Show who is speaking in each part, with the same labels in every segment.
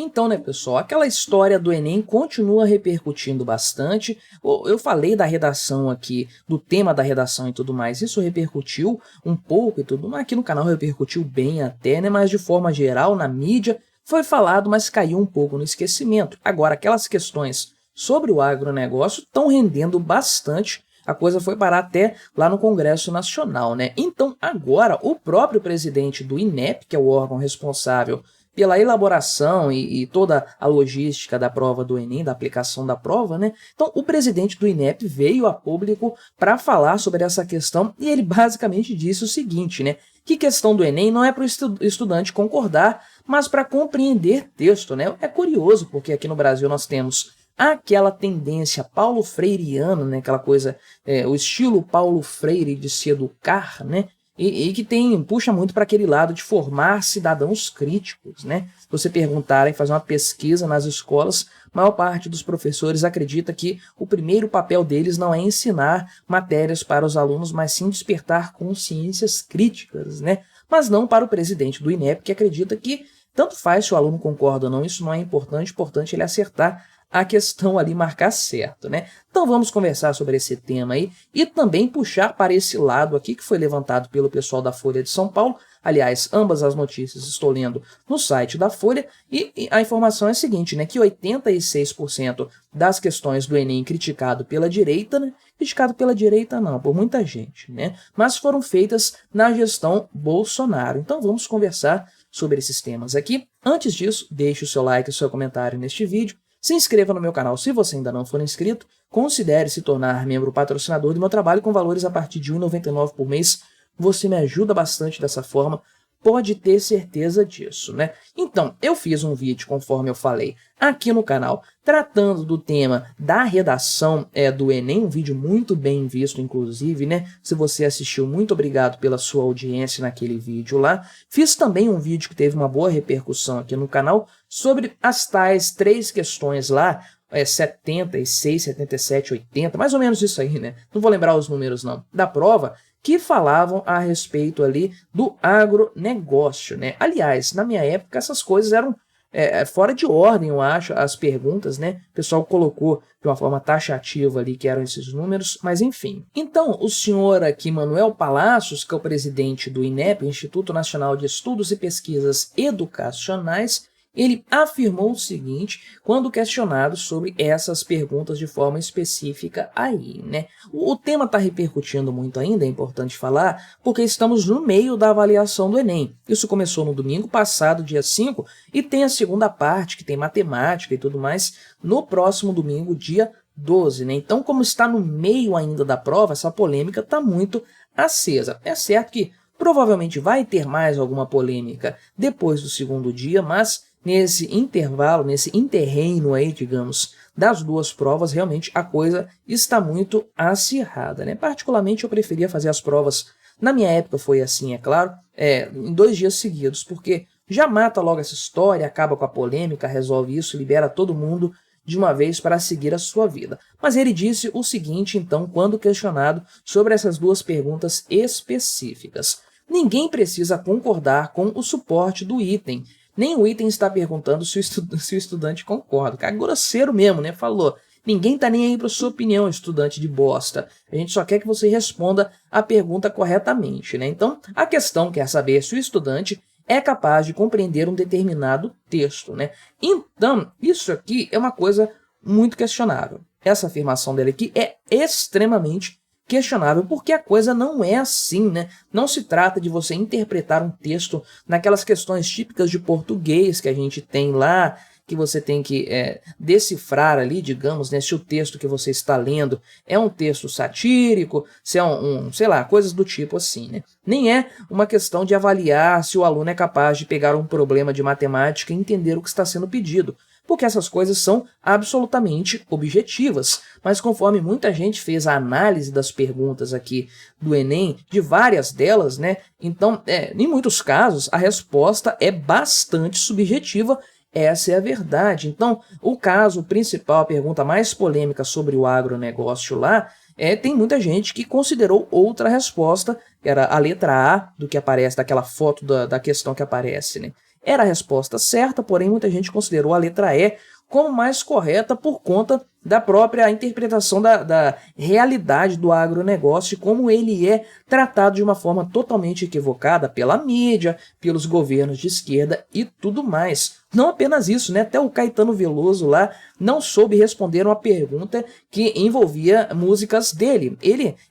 Speaker 1: Então, né, pessoal, aquela história do Enem continua repercutindo bastante. Eu falei da redação aqui, do tema da redação e tudo mais, isso repercutiu um pouco e tudo, mas aqui no canal repercutiu bem até, né, mas de forma geral, na mídia, foi falado, mas caiu um pouco no esquecimento. Agora, aquelas questões sobre o agronegócio estão rendendo bastante. A coisa foi parar até lá no Congresso Nacional, né? Então, agora, o próprio presidente do INEP, que é o órgão responsável pela elaboração e toda a logística da prova do Enem, da aplicação da prova, né? Então, o presidente do INEP veio a público para falar sobre essa questão e ele basicamente disse o seguinte, né? Que questão do Enem não é para o estudante concordar, mas para compreender texto, né? É curioso, porque aqui no Brasil nós temos aquela tendência Paulo Freireana, né? Aquela coisa, o estilo Paulo Freire de se educar, né? E que puxa muito para aquele lado de formar cidadãos críticos, né? Se você perguntar e fazer uma pesquisa nas escolas, a maior parte dos professores acredita que o primeiro papel deles não é ensinar matérias para os alunos, mas sim despertar consciências críticas, né? Mas não para o presidente do INEP, que acredita que tanto faz se o aluno concorda ou não, isso não é importante, importante ele acertar a questão ali, marcar certo, né? Então vamos conversar sobre esse tema aí e também puxar para esse lado aqui que foi levantado pelo pessoal da Folha de São Paulo. Aliás, ambas as notícias estou lendo no site da Folha e a informação é a seguinte, né? Que 86% das questões do Enem criticado pela direita, né? Criticado pela direita não, por muita gente, né? Mas foram feitas na gestão Bolsonaro. Então vamos conversar sobre esses temas aqui. Antes disso, deixe o seu like e o seu comentário neste vídeo. Se inscreva no meu canal se você ainda não for inscrito, considere se tornar membro patrocinador do meu trabalho com valores a partir de R$ 1,99 por mês. Você me ajuda bastante dessa forma, pode ter certeza disso, né? Então, eu fiz um vídeo, conforme eu falei, aqui no canal, tratando do tema da redação do Enem, um vídeo muito bem visto, inclusive, né? Se você assistiu, muito obrigado pela sua audiência naquele vídeo lá. Fiz também um vídeo que teve uma boa repercussão aqui no canal sobre as tais 3 questões lá, 76, 77, 80, mais ou menos isso aí, né? Não vou lembrar os números não, da prova, que falavam a respeito ali do agronegócio, né? Aliás, na minha época essas coisas eram fora de ordem, eu acho, as perguntas, né? O pessoal colocou de uma forma taxativa ali que eram esses números, mas enfim. Então, o senhor aqui, Manuel Palacios, que é o presidente do INEP, Instituto Nacional de Estudos e Pesquisas Educacionais, ele afirmou o seguinte, quando questionado sobre essas perguntas de forma específica aí, né? O tema está repercutindo muito ainda, é importante falar, porque estamos no meio da avaliação do Enem. Isso começou no domingo passado, dia 5, e tem a segunda parte, que tem matemática e tudo mais, no próximo domingo, dia 12, né? Então, como está no meio ainda da prova, essa polêmica está muito acesa. É certo que provavelmente vai ter mais alguma polêmica depois do segundo dia, mas nesse intervalo, nesse interreino aí, digamos, das duas provas, realmente a coisa está muito acirrada, né? Particularmente eu preferia fazer as provas, na minha época foi assim, é claro, em 2 dias seguidos, porque já mata logo essa história, acaba com a polêmica, resolve isso, libera todo mundo de uma vez para seguir a sua vida. Mas ele disse o seguinte, então, quando questionado sobre essas 2 perguntas específicas. Ninguém precisa concordar com o suporte do item. Nem o item está perguntando se o estudante concorda. Cara, grosseiro mesmo, né? Falou, ninguém tá nem aí para sua opinião, estudante de bosta. A gente só quer que você responda a pergunta corretamente, né? Então, a questão quer saber se o estudante é capaz de compreender um determinado texto, né? Então, isso aqui é uma coisa muito questionável. Essa afirmação dele aqui é extremamente questionável, porque a coisa não é assim, né? Não se trata de você interpretar um texto naquelas questões típicas de português que a gente tem lá, que você tem que decifrar ali, digamos, né, se o texto que você está lendo é um texto satírico, se é sei lá, coisas do tipo assim, né? Nem é uma questão de avaliar se o aluno é capaz de pegar um problema de matemática e entender o que está sendo pedido, porque essas coisas são absolutamente objetivas. Mas conforme muita gente fez a análise das perguntas aqui do Enem, de várias delas, né, então, em muitos casos, a resposta é bastante subjetiva. Essa é a verdade. Então, o caso principal, a pergunta mais polêmica sobre o agronegócio lá, tem muita gente que considerou outra resposta, que era a letra A do que aparece, daquela foto da questão que aparece, né? era a resposta certa, porém muita gente considerou a letra E como mais correta por conta da própria interpretação da realidade do agronegócio e como ele é tratado de uma forma totalmente equivocada pela mídia, pelos governos de esquerda e tudo mais. Não apenas isso, né? Até o Caetano Veloso lá não soube responder uma pergunta que envolvia músicas dele.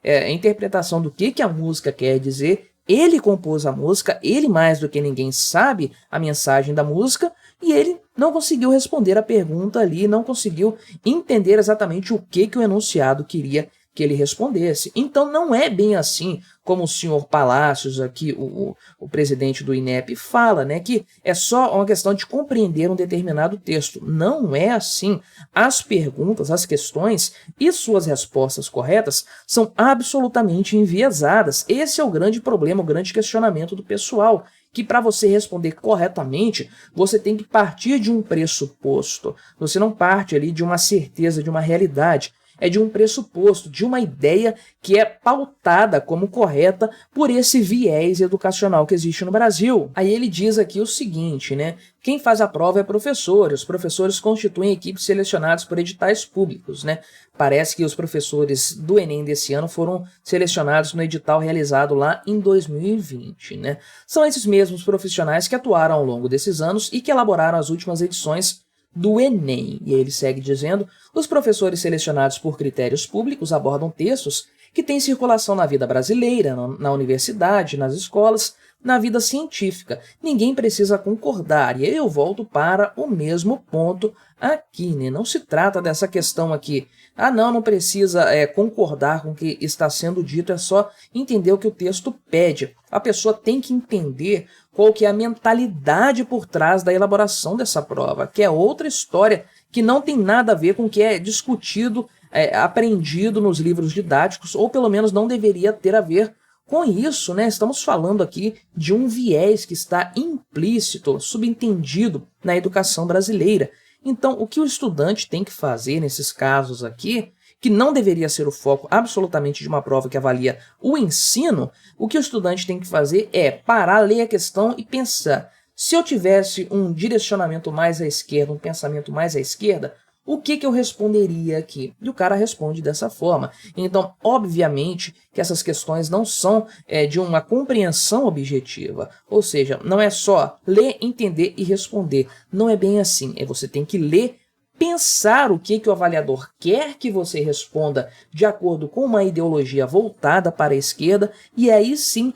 Speaker 1: A interpretação do que a música quer dizer, ele compôs a música, ele mais do que ninguém sabe a mensagem da música, e ele não conseguiu responder a pergunta ali, não conseguiu entender exatamente o que o enunciado queria que ele respondesse. Então não é bem assim como o senhor Palácios, aqui, o presidente do INEP, fala, né, que é só uma questão de compreender um determinado texto. Não é assim. As perguntas, as questões e suas respostas corretas são absolutamente enviesadas. Esse é o grande problema, o grande questionamento do pessoal, que para você responder corretamente, você tem que partir de um pressuposto. Você não parte ali de uma certeza, de uma realidade. É de um pressuposto, de uma ideia que é pautada como correta por esse viés educacional que existe no Brasil. Aí ele diz aqui o seguinte, né? Quem faz a prova é professor, os professores constituem equipes selecionadas por editais públicos, né? Parece que os professores do Enem desse ano foram selecionados no edital realizado lá em 2020, né? São esses mesmos profissionais que atuaram ao longo desses anos e que elaboraram as últimas edições do Enem. E ele segue dizendo: os professores selecionados por critérios públicos abordam textos que têm circulação na vida brasileira, na universidade, nas escolas, na vida científica. Ninguém precisa concordar. E aí eu volto para o mesmo ponto aqui, né? Não se trata dessa questão aqui. Não precisa concordar com o que está sendo dito, é só entender o que o texto pede. A pessoa tem que entender qual que é a mentalidade por trás da elaboração dessa prova, que é outra história, que não tem nada a ver com o que é discutido, aprendido nos livros didáticos, ou pelo menos não deveria ter a ver com isso, né? Estamos falando aqui de um viés que está implícito, subentendido na educação brasileira. Então, o que o estudante tem que fazer nesses casos aqui, que não deveria ser o foco absolutamente de uma prova que avalia o ensino, o que o estudante tem que fazer é parar, ler a questão e pensar: se eu tivesse um direcionamento mais à esquerda, um pensamento mais à esquerda, o que eu responderia aqui? E o cara responde dessa forma. Então, obviamente, que essas questões não são de uma compreensão objetiva. Ou seja, não é só ler, entender e responder. Não é bem assim. Você tem que ler, pensar o que o avaliador quer que você responda de acordo com uma ideologia voltada para a esquerda, e aí sim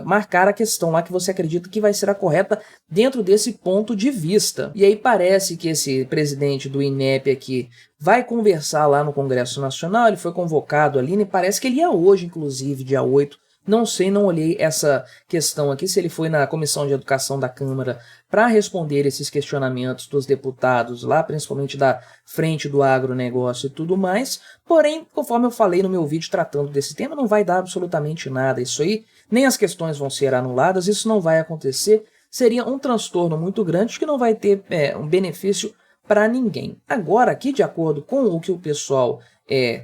Speaker 1: marcar a questão lá que você acredita que vai ser a correta dentro desse ponto de vista. E aí parece que esse presidente do INEP aqui vai conversar lá no Congresso Nacional, ele foi convocado ali, e parece que ele ia hoje, inclusive, dia 8, não sei, não olhei essa questão aqui, se ele foi na Comissão de Educação da Câmara para responder esses questionamentos dos deputados lá, principalmente da frente do agronegócio e tudo mais. Porém, conforme eu falei no meu vídeo tratando desse tema, não vai dar absolutamente nada. Isso aí, nem as questões vão ser anuladas, isso não vai acontecer. Seria um transtorno muito grande que não vai ter um benefício para ninguém. Agora, aqui, de acordo com o que o pessoal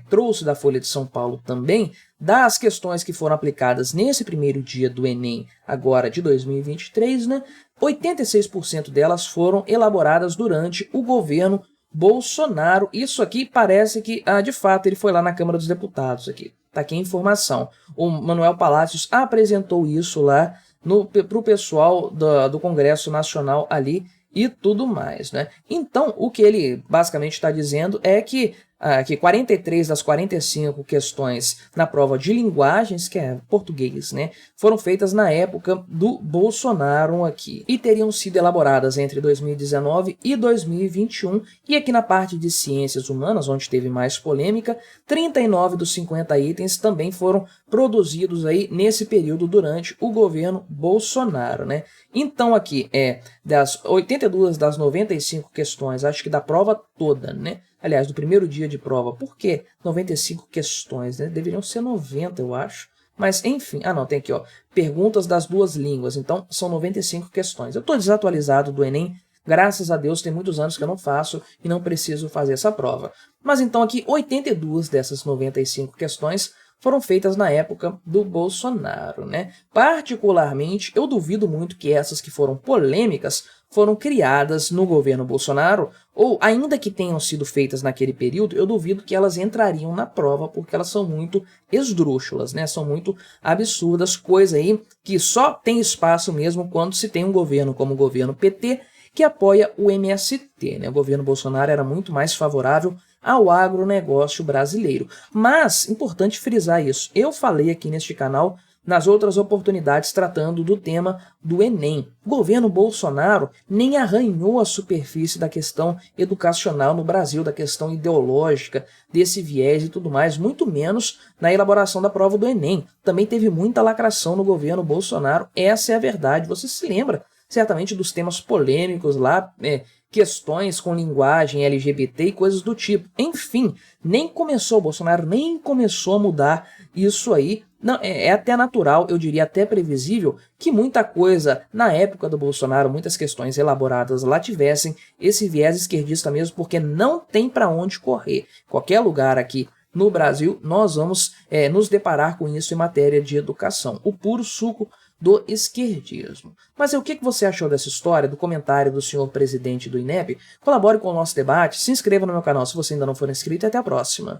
Speaker 1: trouxe da Folha de São Paulo também, das questões que foram aplicadas nesse primeiro dia do Enem, agora de 2023, né, 86% delas foram elaboradas durante o governo Bolsonaro. Isso aqui parece que, de fato, ele foi lá na Câmara dos Deputados. Aqui tá aqui a informação. O Manuel Palácios apresentou isso lá para o pessoal do Congresso Nacional ali e tudo mais, né? Então, o que ele basicamente está dizendo é que 43 das 45 questões na prova de linguagens, que é português, né, foram feitas na época do Bolsonaro aqui e teriam sido elaboradas entre 2019 e 2021. E aqui na parte de ciências humanas, onde teve mais polêmica, 39 dos 50 itens também foram produzidos aí nesse período durante o governo Bolsonaro, né? Então aqui das 82 das 95 questões, acho que da prova toda, né? Aliás, do primeiro dia de prova. Por que 95 questões, né? Deveriam ser 90, eu acho. Mas, enfim. Não, tem aqui, ó. Perguntas das duas línguas. Então, são 95 questões. Eu estou desatualizado do Enem. Graças a Deus, tem muitos anos que eu não faço e não preciso fazer essa prova. Mas, então, aqui, 82 dessas 95 questões foram feitas na época do Bolsonaro, né? Particularmente, eu duvido muito que essas que foram polêmicas foram criadas no governo Bolsonaro, ou ainda que tenham sido feitas naquele período, eu duvido que elas entrariam na prova, porque elas são muito esdrúxulas, né? São muito absurdas, coisa aí que só tem espaço mesmo quando se tem um governo como o governo PT, que apoia o MST, né? O governo Bolsonaro era muito mais favorável ao agronegócio brasileiro. Mas, importante frisar isso, eu falei aqui neste canal nas outras oportunidades tratando do tema do Enem. O governo Bolsonaro nem arranhou a superfície da questão educacional no Brasil, da questão ideológica, desse viés e tudo mais, muito menos na elaboração da prova do Enem. Também teve muita lacração no governo Bolsonaro, essa é a verdade. Você se lembra certamente dos temas polêmicos lá, questões com linguagem LGBT e coisas do tipo. Enfim, nem começou, o Bolsonaro nem começou a mudar isso aí. Não, é até natural, eu diria até previsível, que muita coisa na época do Bolsonaro, muitas questões elaboradas lá tivessem esse viés esquerdista mesmo, porque não tem para onde correr. Qualquer lugar aqui no Brasil, nós vamos nos deparar com isso em matéria de educação. O puro suco do esquerdismo. Mas o que você achou dessa história, do comentário do senhor presidente do INEP? Colabore com o nosso debate, se inscreva no meu canal se você ainda não for inscrito e até a próxima.